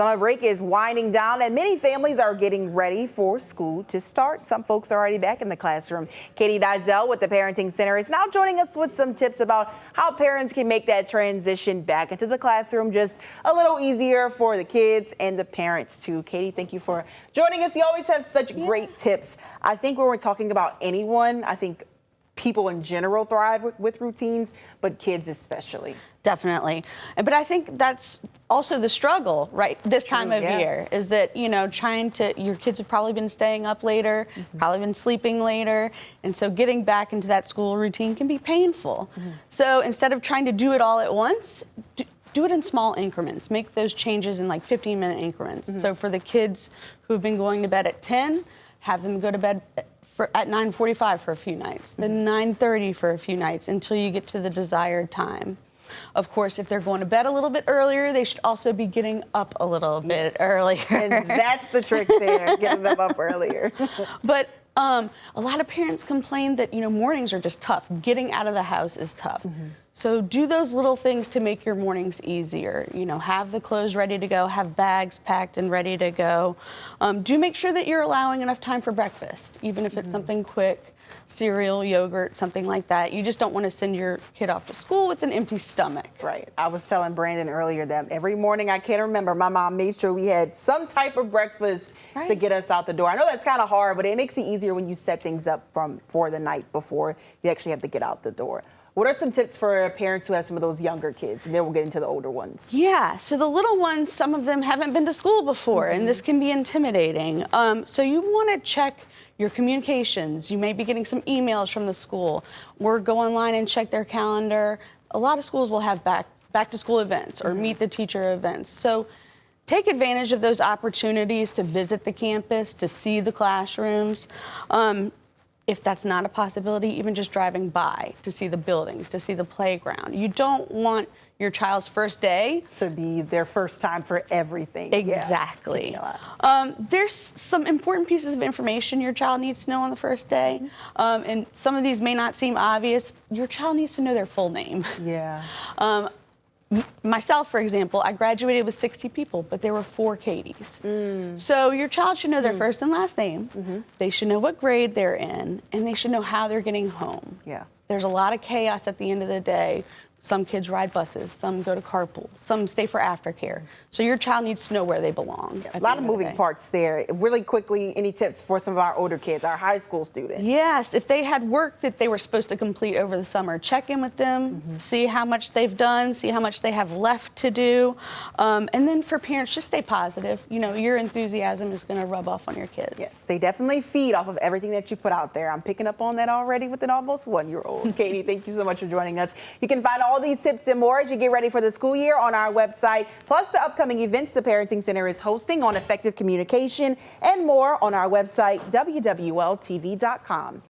Summer break is winding down and many families are getting ready for school to start. Some folks are already back in the classroom. Katie Dilzell with the Parenting Center is now joining us with some tips about how parents can make that transition back into the classroom just a little easier for the kids and the parents too. Katie, thank you for joining us. You always have such great tips. I think when we're talking about anyone, I think people in general thrive with routines, but kids especially. Definitely. But I think that's also the struggle, right? This time of year is that, your kids have probably been staying up later, probably been sleeping later. And so getting back into that school routine can be painful. So instead of trying to do it all at once, do it in small increments. Make those changes in like 15-minute increments. So for the kids who've been going to bed at 10, have them go to bed at 9:45 for a few nights, then 9:30 for a few nights until you get to the desired time. Of course, if they're going to bed a little bit earlier, they should also be getting up a little bit earlier. And that's the trick there, getting them up earlier. But a lot of parents complain that, mornings are just tough. Getting out of the house is tough. So do those little things to make your mornings easier. Have the clothes ready to go, have bags packed and ready to go. Do make sure that you're allowing enough time for breakfast, even if it's something quick, cereal, yogurt, something like that. You just don't want to send your kid off to school with an empty stomach. Right. I was telling Brandon earlier that every morning I can remember my mom made sure we had some type of breakfast to get us out the door. I know that's kind of hard, but it makes it easier when you set things up for the night before you actually have to get out the door. What are some tips for parents who have some of those younger kids? And then we'll get into the older ones. Yeah, so the little ones, some of them haven't been to school before, and this can be intimidating. So you want to check your communications. You may be getting some emails from the school, or go online and check their calendar. A lot of schools will have back to school events or meet the teacher events. So take advantage of those opportunities to visit the campus, to see the classrooms. If that's not a possibility, even just driving by to see the buildings, to see the playground. You don't want your child's first day to be their first time for everything. Exactly. There's some important pieces of information your child needs to know on the first day. And some of these may not seem obvious. Your child needs to know their full name. Myself, for example, I graduated with 60 people, but there were 4 Katies. So your child should know their first and last name. They should know what grade they're in, and they should know how they're getting home. There's a lot of chaos at the end of the day. Some kids ride buses, some go to carpool, some stay for aftercare. So your child needs to know where they belong. A lot of moving parts there. Really quickly, any tips for some of our older kids, our high school students? Yes, if they had work that they were supposed to complete over the summer, check in with them, see how much they've done, see how much they have left to do. And then for parents, just stay positive. Your enthusiasm is going to rub off on your kids. Yes, they definitely feed off of everything that you put out there. I'm picking up on that already with an almost 1-year-old. Katie, thank you so much for joining us. You can find all these tips and more as you get ready for the school year on our website, plus the upcoming events the Parenting Center is hosting on effective communication and more on our website, wwltv.com.